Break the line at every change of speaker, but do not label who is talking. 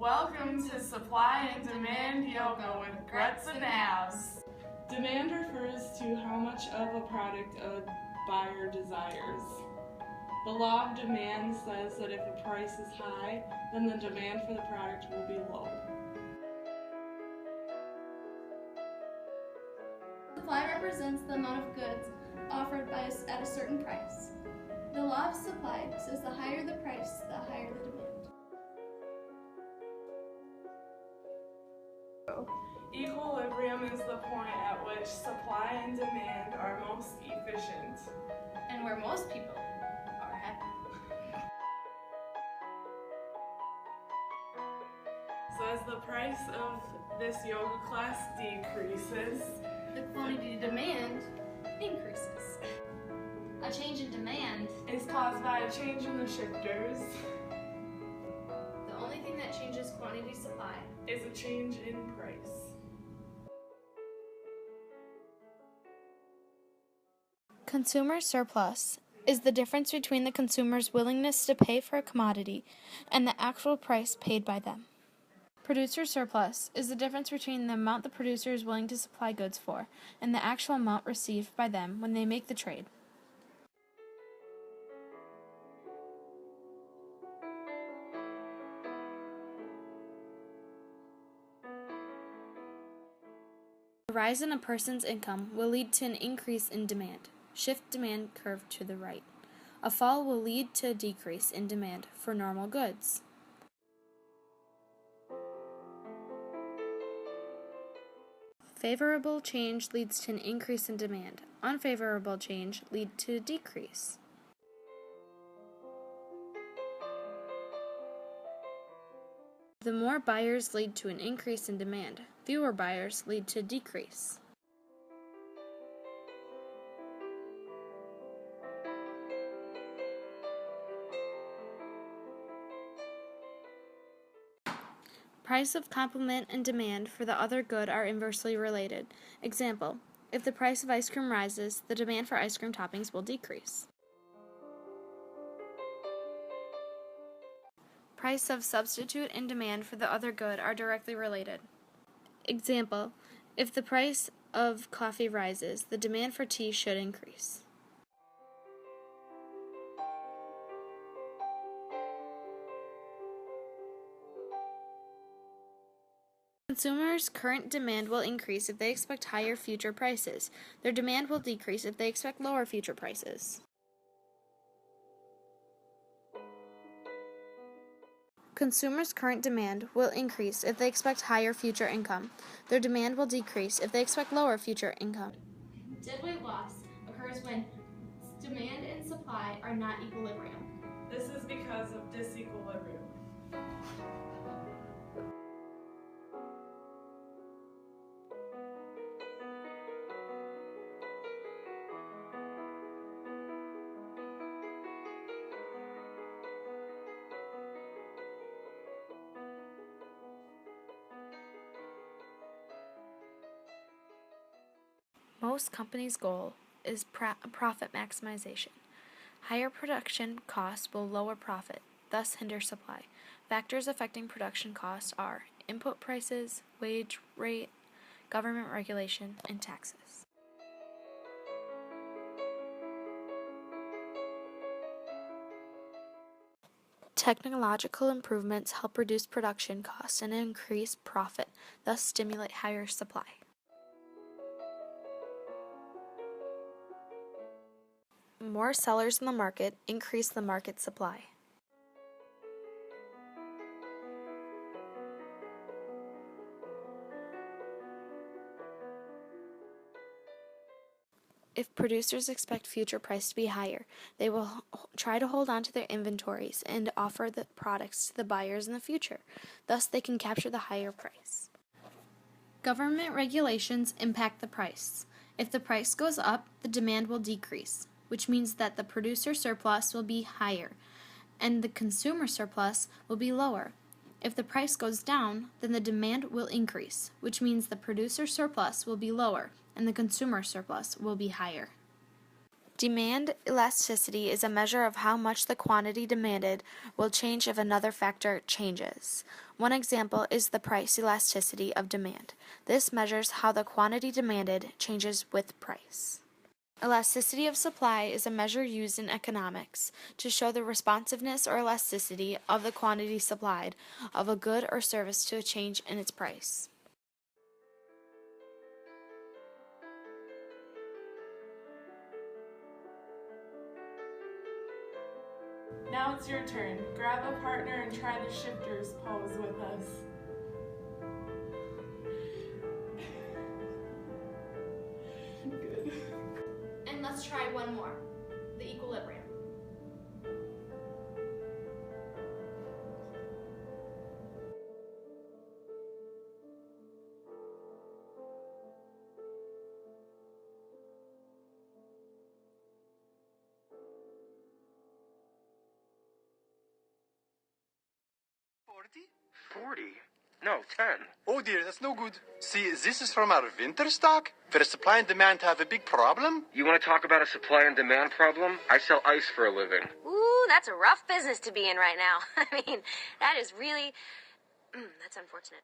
Welcome to Supply and Demand Yoga with Gretz and Abs.
Demand refers to how much of a product a buyer desires. The law of demand says that if a price is high, then the demand for the product will be low.
Supply represents the amount of goods offered by us at a certain price. The law of supply says the higher the price, the higher the demand.
Equilibrium is the point at which supply and demand are most efficient.
And where most people are happy.
So as the price of this yoga class decreases,
The quantity demand increases.
A change in demand.
is caused by a change in the shifters,
The only thing that changes quantity supply.
is a change in price.
Consumer surplus is the difference between the consumer's willingness to pay for a commodity and the actual price paid by them. Producer surplus is the difference between the amount the producer is willing to supply goods for and the actual amount received by them when they make the trade. A rise in a person's income will lead to an increase in demand. Shift demand curve to the right. A fall will lead to a decrease in demand for normal goods. Favorable change leads to an increase in demand. Unfavorable change leads to a decrease. The more buyers lead to an increase in demand. Fewer buyers lead to a decrease. Price of complement and demand for the other good are inversely related. Example, if the price of ice cream rises, the demand for ice cream toppings will decrease. Price of substitute and demand for the other good are directly related. Example, if the price of coffee rises, the demand for tea should increase. Consumers' current demand will increase if they expect higher future prices. Their demand will decrease if they expect lower future prices. Consumers' current demand will increase if they expect higher future income. Their demand will decrease if they expect lower future income.
Deadweight loss occurs when demand and supply are not equilibrium.
This is because of disequilibrium.
Most companies' goal is profit maximization. Higher production costs will lower profit, thus hinder supply. Factors affecting production costs are input prices, wage rate, government regulation, and taxes. Technological improvements help reduce production costs and increase profit, thus stimulate higher supply. More sellers in the market increase the market supply. If producers expect future price to be higher, they will try to hold on to their inventories and offer the products to the buyers in the future. Thus, they can capture the higher price. Government regulations impact the price. If the price goes up, the demand will decrease, which means that the producer surplus will be higher, and the consumer surplus will be lower. If the price goes down, then the demand will increase, which means the producer surplus will be lower, and the consumer surplus will be higher. Demand elasticity is a measure of how much the quantity demanded will change if another factor changes. One example is the price elasticity of demand. This measures how the quantity demanded changes with price. Elasticity of supply is a measure used in economics to show the responsiveness or elasticity of the quantity supplied of a good or service to a change in its price.
Now it's your turn. Grab a partner and try the shifters pose with us. Good.
And let's try one more, the equilibrium.
$40? No, 10.
Oh dear, that's no good. See, this is from our winter stock. For supply and demand to have a big problem.
You want to talk about a supply and demand problem? I sell ice for a living.
Ooh, that's a rough business to be in right now. I mean, that is really... that's unfortunate.